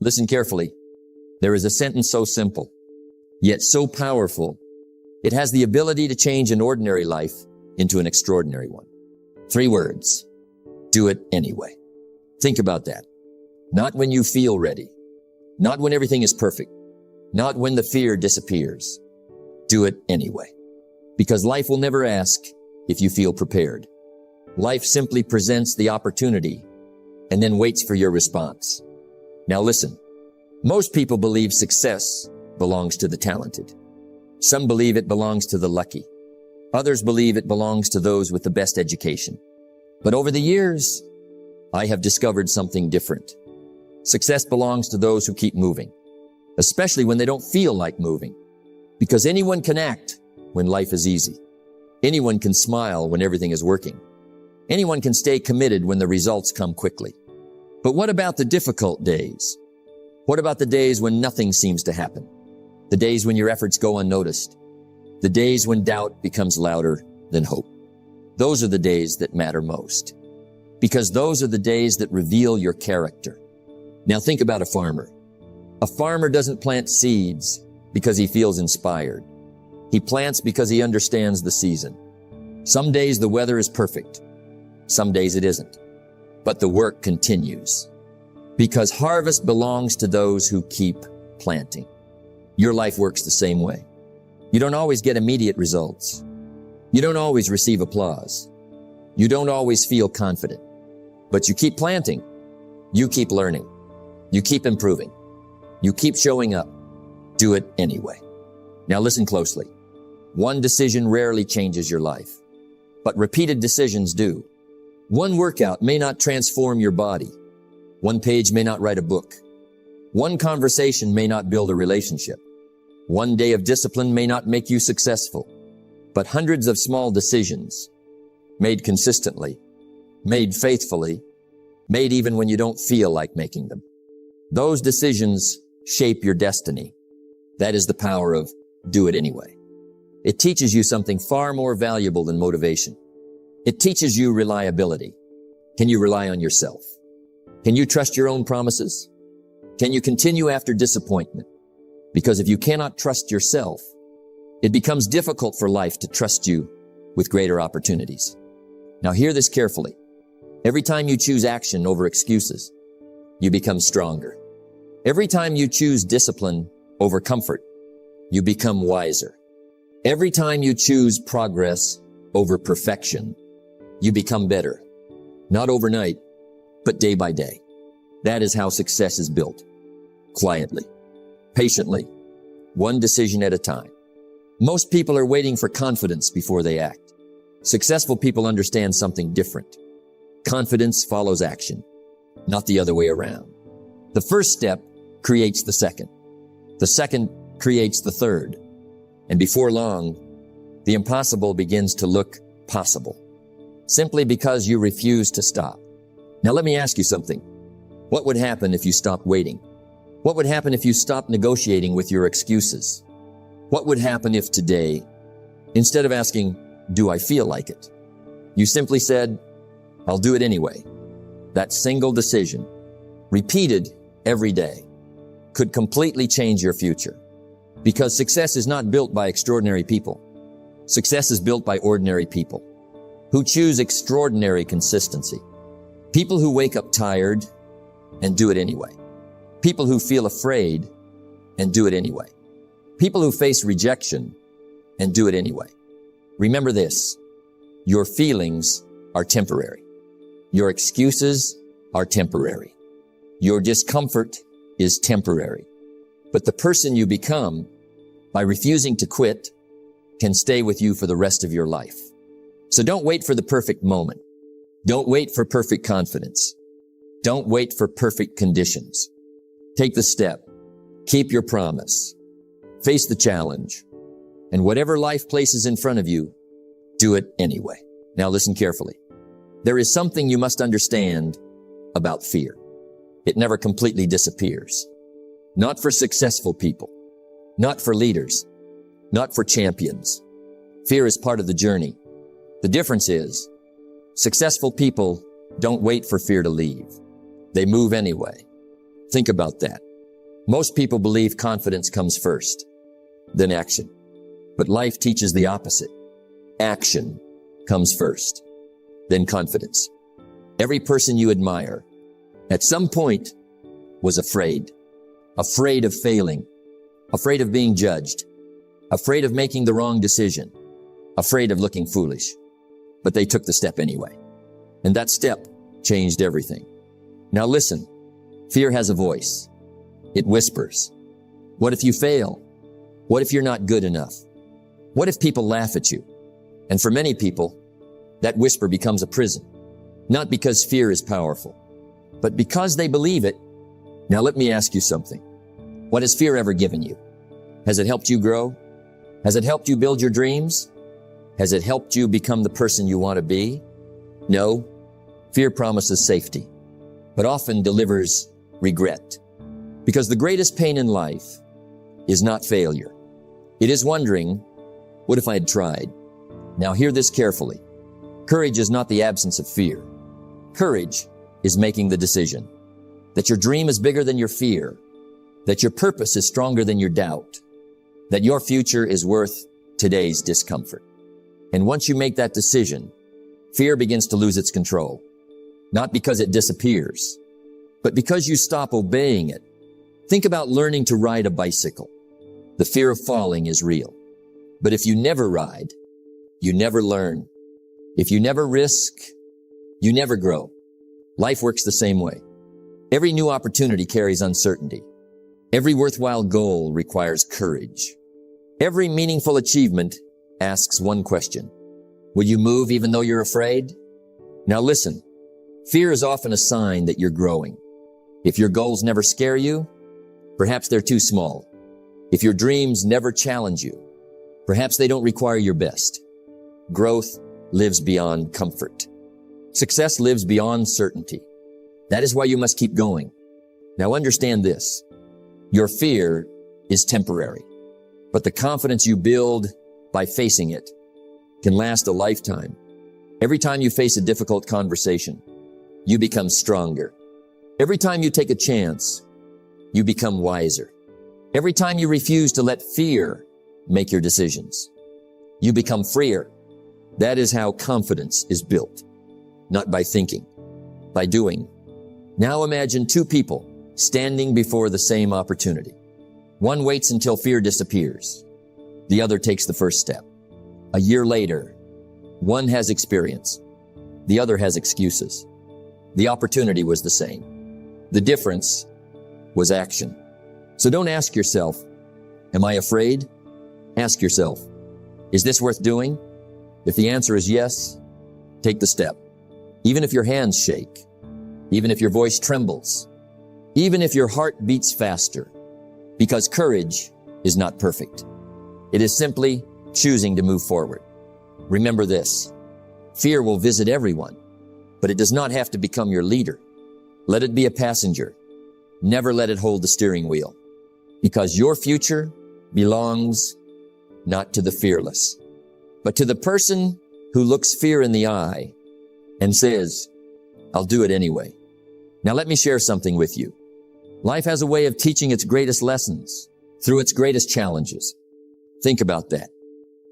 Listen carefully. There is a sentence so simple, yet so powerful. It has the ability to change an ordinary life into an extraordinary one. 3 words. Do it anyway. Think about that. Not when you feel ready. Not when everything is perfect. Not when the fear disappears. Do it anyway. Because life will never ask if you feel prepared. Life simply presents the opportunity and then waits for your response. Now listen, most people believe success belongs to the talented. Some believe it belongs to the lucky. Others believe it belongs to those with the best education. But over the years, I have discovered something different. Success belongs to those who keep moving, especially when they don't feel like moving. Because anyone can act when life is easy. Anyone can smile when everything is working. Anyone can stay committed when the results come quickly. But what about the difficult days? What about the days when nothing seems to happen? The days when your efforts go unnoticed? The days when doubt becomes louder than hope? Those are the days that matter most. Because those are the days that reveal your character. Now think about a farmer. A farmer doesn't plant seeds because he feels inspired. He plants because he understands the season. Some days the weather is perfect. Some days it isn't. But the work continues. Because harvest belongs to those who keep planting. Your life works the same way. You don't always get immediate results. You don't always receive applause. You don't always feel confident. But you keep planting. You keep learning. You keep improving. You keep showing up. Do it anyway. Now listen closely. One decision rarely changes your life, but repeated decisions do. One workout may not transform your body. One page may not write a book. One conversation may not build a relationship. One day of discipline may not make you successful. But hundreds of small decisions, made consistently, made faithfully, made even when you don't feel like making them. Those decisions shape your destiny. That is the power of do it anyway. It teaches you something far more valuable than motivation. It teaches you reliability. Can you rely on yourself? Can you trust your own promises? Can you continue after disappointment? Because if you cannot trust yourself, it becomes difficult for life to trust you with greater opportunities. Now hear this carefully. Every time you choose action over excuses, you become stronger. Every time you choose discipline over comfort, you become wiser. Every time you choose progress over perfection, you become better. Not overnight, but day by day. That is how success is built. Quietly, patiently, one decision at a time. Most people are waiting for confidence before they act. Successful people understand something different. Confidence follows action, not the other way around. The first step creates the second. The second creates the third. And before long, the impossible begins to look possible, simply because you refuse to stop. Now let me ask you something. What would happen if you stopped waiting? What would happen if you stopped negotiating with your excuses? What would happen if today, instead of asking, do I feel like it, you simply said, I'll do it anyway? That single decision, repeated every day, could completely change your future. Because success is not built by extraordinary people. Success is built by ordinary people who choose extraordinary consistency. People who wake up tired and do it anyway. People who feel afraid and do it anyway. People who face rejection and do it anyway. Remember this, your feelings are temporary. Your excuses are temporary. Your discomfort is temporary. But the person you become by refusing to quit can stay with you for the rest of your life. So don't wait for the perfect moment. Don't wait for perfect confidence. Don't wait for perfect conditions. Take the step. Keep your promise. Face the challenge. And whatever life places in front of you, do it anyway. Now listen carefully. There is something you must understand about fear. It never completely disappears. Not for successful people. Not for leaders. Not for champions. Fear is part of the journey. The difference is, successful people don't wait for fear to leave. They move anyway. Think about that. Most people believe confidence comes first, then action. But life teaches the opposite. Action comes first, then confidence. Every person you admire, at some point, was afraid of failing, afraid of being judged, afraid of making the wrong decision, afraid of looking foolish. But they took the step anyway. And that step changed everything. Now listen, fear has a voice. It whispers. What if you fail? What if you're not good enough? What if people laugh at you? And for many people, that whisper becomes a prison. Not because fear is powerful, but because they believe it. Now let me ask you something. What has fear ever given you? Has it helped you grow? Has it helped you build your dreams? Has it helped you become the person you want to be? No. Fear promises safety, but often delivers regret. Because the greatest pain in life is not failure. It is wondering, what if I had tried? Now hear this carefully. Courage is not the absence of fear. Courage is making the decision that your dream is bigger than your fear, that your purpose is stronger than your doubt, that your future is worth today's discomfort. And once you make that decision, fear begins to lose its control. Not because it disappears, but because you stop obeying it. Think about learning to ride a bicycle. The fear of falling is real. But if you never ride, you never learn. If you never risk, you never grow. Life works the same way. Every new opportunity carries uncertainty. Every worthwhile goal requires courage. Every meaningful achievement asks one question. Will you move even though you're afraid? Now listen, fear is often a sign that you're growing. If your goals never scare you, perhaps they're too small. If your dreams never challenge you, perhaps they don't require your best. Growth lives beyond comfort. Success lives beyond certainty. That is why you must keep going. Now understand this. Your fear is temporary, but the confidence you build by facing it can last a lifetime. Every time you face a difficult conversation, you become stronger. Every time you take a chance, you become wiser. Every time you refuse to let fear make your decisions, you become freer. That is how confidence is built. Not by thinking, by doing. Now imagine two people standing before the same opportunity. One waits until fear disappears. The other takes the first step. A year later, one has experience. The other has excuses. The opportunity was the same. The difference was action. So don't ask yourself, am I afraid? Ask yourself, is this worth doing? If the answer is yes, take the step. Even if your hands shake, even if your voice trembles, even if your heart beats faster, because courage is not perfect. It is simply choosing to move forward. Remember this, fear will visit everyone, but it does not have to become your leader. Let it be a passenger. Never let it hold the steering wheel, because your future belongs not to the fearless, but to the person who looks fear in the eye and says, I'll do it anyway. Now let me share something with you. Life has a way of teaching its greatest lessons through its greatest challenges. Think about that.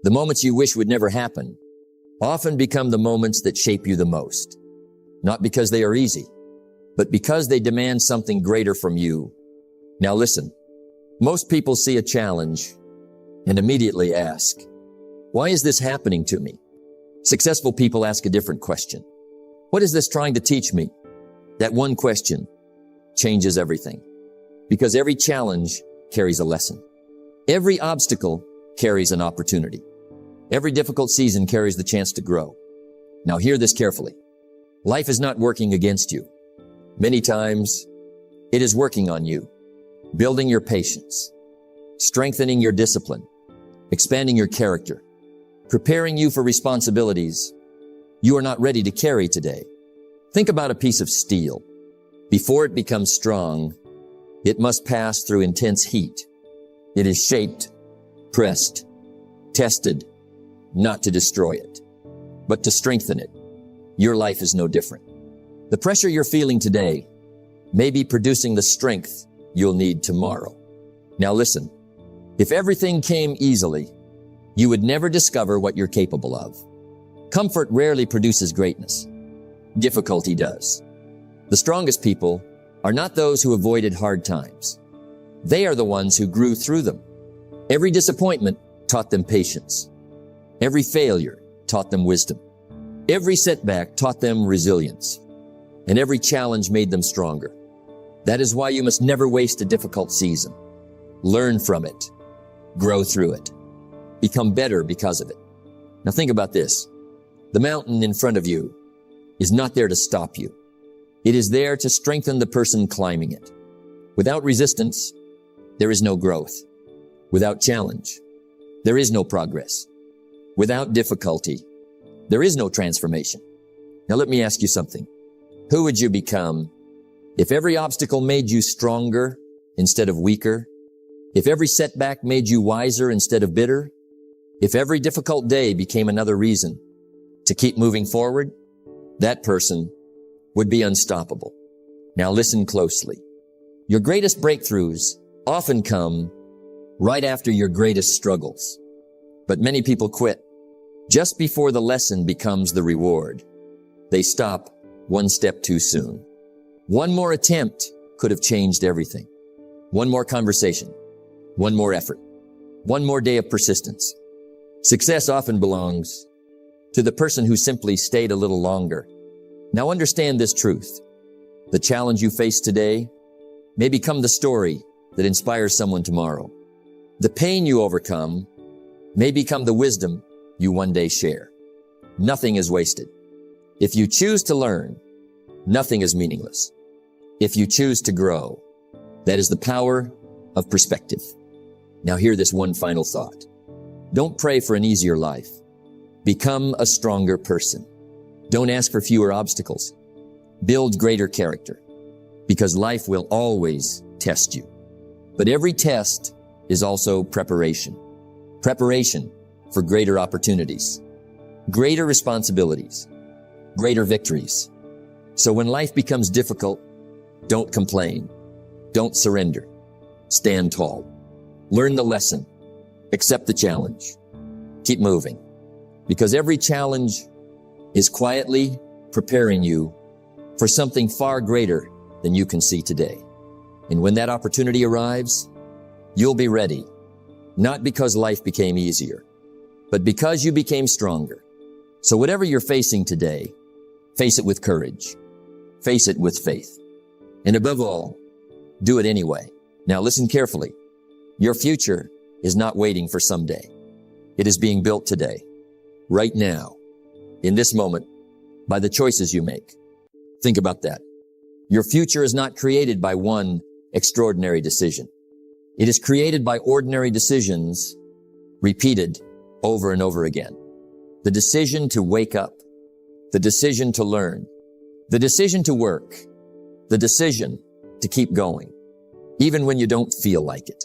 The moments you wish would never happen often become the moments that shape you the most. Not because they are easy, but because they demand something greater from you. Now listen, most people see a challenge and immediately ask, why is this happening to me? Successful people ask a different question. What is this trying to teach me? That one question changes everything, because every challenge carries a lesson. Every obstacle carries an opportunity. Every difficult season carries the chance to grow. Now hear this carefully. Life is not working against you. Many times, it is working on you, building your patience, strengthening your discipline, expanding your character, preparing you for responsibilities you are not ready to carry today. Think about a piece of steel. Before it becomes strong, it must pass through intense heat. It is shaped, pressed, tested, not to destroy it, but to strengthen it. Your life is no different. The pressure you're feeling today may be producing the strength you'll need tomorrow. Now listen, if everything came easily, you would never discover what you're capable of. Comfort rarely produces greatness. Difficulty does. The strongest people are not those who avoided hard times. They are the ones who grew through them. Every disappointment taught them patience. Every failure taught them wisdom. Every setback taught them resilience. And every challenge made them stronger. That is why you must never waste a difficult season. Learn from it. Grow through it. Become better because of it. Now think about this. The mountain in front of you is not there to stop you. It is there to strengthen the person climbing it. Without resistance, there is no growth. Without challenge, there is no progress. Without difficulty, there is no transformation. Now let me ask you something. Who would you become if every obstacle made you stronger instead of weaker? If every setback made you wiser instead of bitter? If every difficult day became another reason to keep moving forward? That person would be unstoppable. Now listen closely. Your greatest breakthroughs often come right after your greatest struggles. But many people quit just before the lesson becomes the reward. They stop one step too soon. One more attempt could have changed everything. One more conversation. One more effort. One more day of persistence. Success often belongs to the person who simply stayed a little longer. Now understand this truth. The challenge you face today may become the story that inspires someone tomorrow. The pain you overcome may become the wisdom you one day share. Nothing is wasted. If you choose to learn, nothing is meaningless. If you choose to grow, that is the power of perspective. Now hear this one final thought. Don't pray for an easier life. Become a stronger person. Don't ask for fewer obstacles. Build greater character, because life will always test you. But every test is also preparation. Preparation for greater opportunities, greater responsibilities, greater victories. So when life becomes difficult, don't complain. Don't surrender. Stand tall. Learn the lesson. Accept the challenge. Keep moving. Because every challenge is quietly preparing you for something far greater than you can see today. And when that opportunity arrives, you'll be ready. Not because life became easier, but because you became stronger. So whatever you're facing today, face it with courage. Face it with faith. And above all, do it anyway. Now listen carefully. Your future is not waiting for someday. It is being built today, right now, in this moment, by the choices you make. Think about that. Your future is not created by one extraordinary decision. It is created by ordinary decisions repeated over and over again. The decision to wake up, the decision to learn, the decision to work, the decision to keep going, even when you don't feel like it.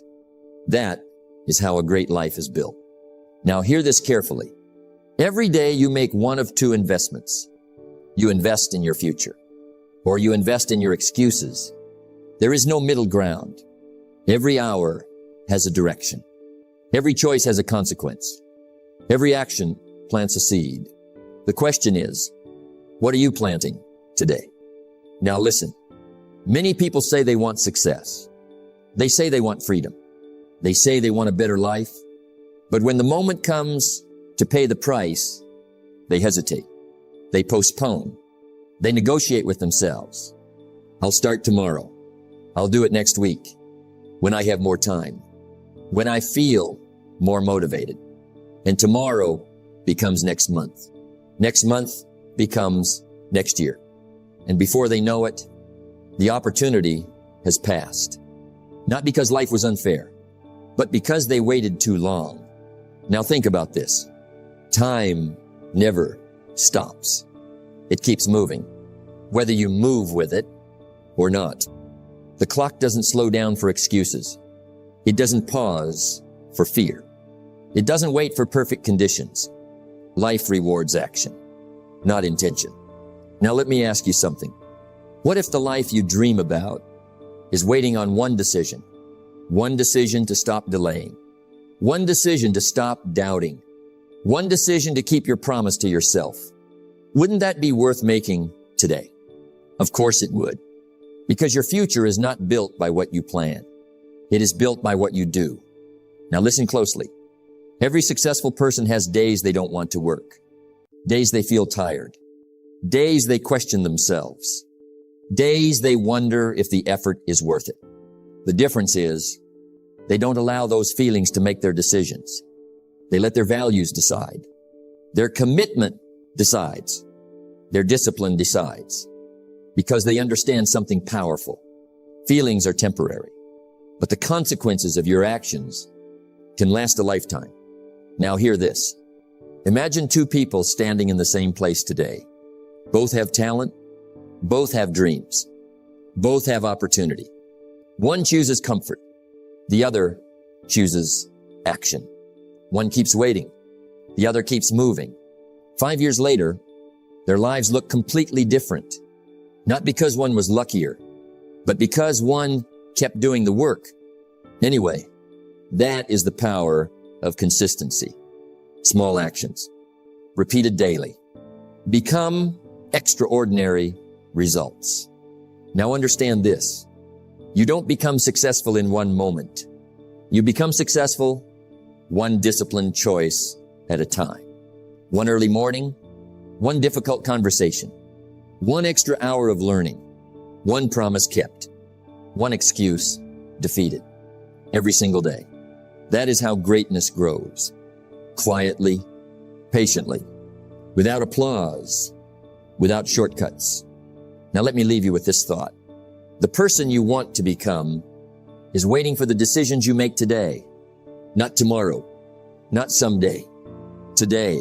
That is how a great life is built. Now hear this carefully. Every day you make one of two investments. You invest in your future, or you invest in your excuses. There is no middle ground. Every hour has a direction. Every choice has a consequence. Every action plants a seed. The question is, what are you planting today? Now listen, many people say they want success. They say they want freedom. They say they want a better life. But when the moment comes to pay the price, they hesitate. They postpone. They negotiate with themselves. I'll start tomorrow. I'll do it next week, when I have more time, when I feel more motivated. And tomorrow becomes next month. Next month becomes next year. And before they know it, the opportunity has passed. Not because life was unfair, but because they waited too long. Now think about this. Time never stops. It keeps moving, whether you move with it or not. The clock doesn't slow down for excuses. It doesn't pause for fear. It doesn't wait for perfect conditions. Life rewards action, not intention. Now let me ask you something. What if the life you dream about is waiting on one decision to stop delaying, one decision to stop doubting, one decision to keep your promise to yourself. Wouldn't that be worth making today? Of course it would, because your future is not built by what you plan. It is built by what you do. Now listen closely. Every successful person has days they don't want to work, days they feel tired, days they question themselves, days they wonder if the effort is worth it. The difference is they don't allow those feelings to make their decisions. They let their values decide. Their commitment decides. Their discipline decides. Because they understand something powerful. Feelings are temporary, but the consequences of your actions can last a lifetime. Now hear this. Imagine two people standing in the same place today. Both have talent. Both have dreams. Both have opportunity. One chooses comfort. The other chooses action. One keeps waiting. The other keeps moving. 5 years later, their lives look completely different. Not because one was luckier, but because one kept doing the work. Anyway, that is the power of consistency. Small actions, repeated daily, become extraordinary results. Now understand this. You don't become successful in one moment. You become successful one disciplined choice at a time. One early morning, one difficult conversation, one extra hour of learning, one promise kept, one excuse defeated every single day. That is how greatness grows. Quietly, patiently, without applause, without shortcuts. Now let me leave you with this thought. The person you want to become is waiting for the decisions you make today, not tomorrow, not someday, today.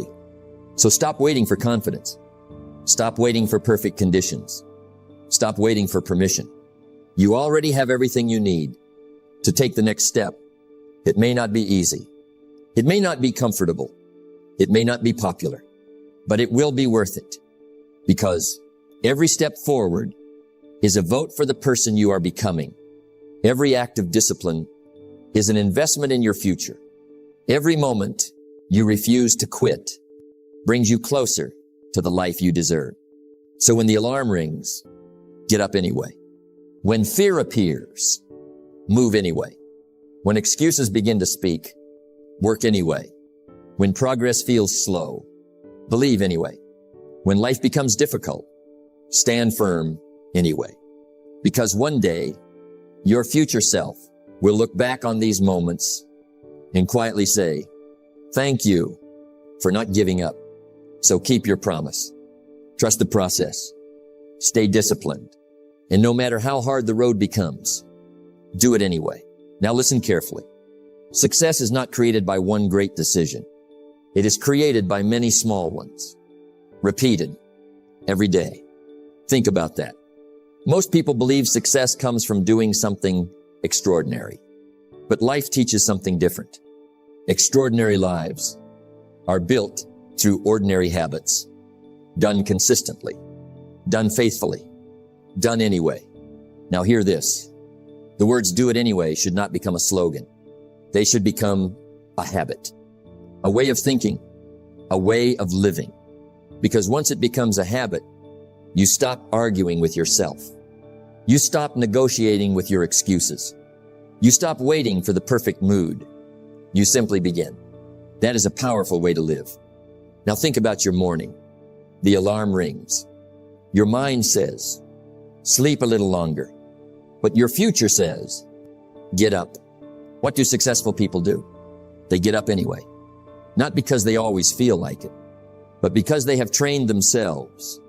So stop waiting for confidence. Stop waiting for perfect conditions. Stop waiting for permission. You already have everything you need to take the next step. It may not be easy. It may not be comfortable. It may not be popular, but it will be worth it, because every step forward is a vote for the person you are becoming. Every act of discipline is an investment in your future. Every moment you refuse to quit brings you closer to the life you deserve. So when the alarm rings, get up anyway. When fear appears, move anyway. When excuses begin to speak, work anyway. When progress feels slow, believe anyway. When life becomes difficult, stand firm anyway. Because one day, your future self will look back on these moments and quietly say, "Thank you for not giving up." So keep your promise. Trust the process. Stay disciplined. And no matter how hard the road becomes, do it anyway. Now listen carefully. Success is not created by one great decision. It is created by many small ones, repeated every day. Think about that. Most people believe success comes from doing something extraordinary, but life teaches something different. Extraordinary lives are built through ordinary habits, done consistently, done faithfully, done anyway. Now hear this. The words "do it anyway" should not become a slogan. They should become a habit, a way of thinking, a way of living. Because once it becomes a habit, you stop arguing with yourself. You stop negotiating with your excuses. You stop waiting for the perfect mood. You simply begin. That is a powerful way to live. Now think about your morning. The alarm rings. Your mind says, sleep a little longer. But your future says, get up. What do successful people do? They get up anyway. Not because they always feel like it, but because they have trained themselves.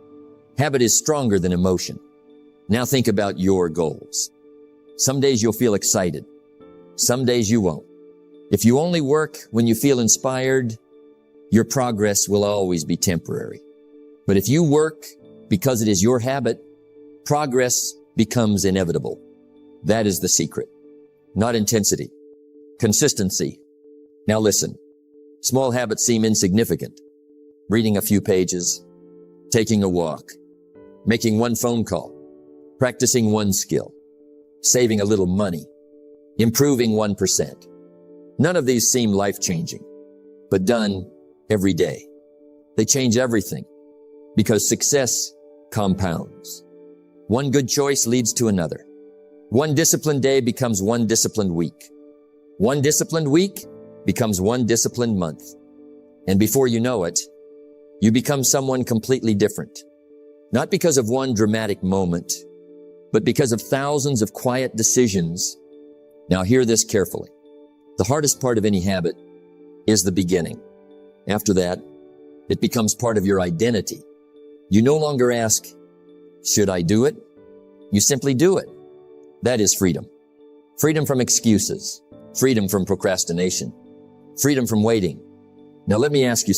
Habit is stronger than emotion. Now think about your goals. Some days you'll feel excited. Some days you won't. If you only work when you feel inspired, your progress will always be temporary. But if you work because it is your habit, progress becomes inevitable. That is the secret. Not intensity. Consistency. Now listen. Small habits seem insignificant. Reading a few pages, taking a walk, making one phone call, practicing one skill. saving a little money, improving 1%. None of these seem life-changing, but done every day. They change everything because success compounds. One good choice leads to another. One disciplined day becomes one disciplined week. One disciplined week becomes one disciplined month. And before you know it, you become someone completely different. Not because of one dramatic moment, but because of thousands of quiet decisions. Now hear this carefully. The hardest part of any habit is the beginning. After that, it becomes part of your identity. You no longer ask, should I do it? You simply do it. That is freedom. Freedom from excuses. Freedom from procrastination. Freedom from waiting. Now let me ask you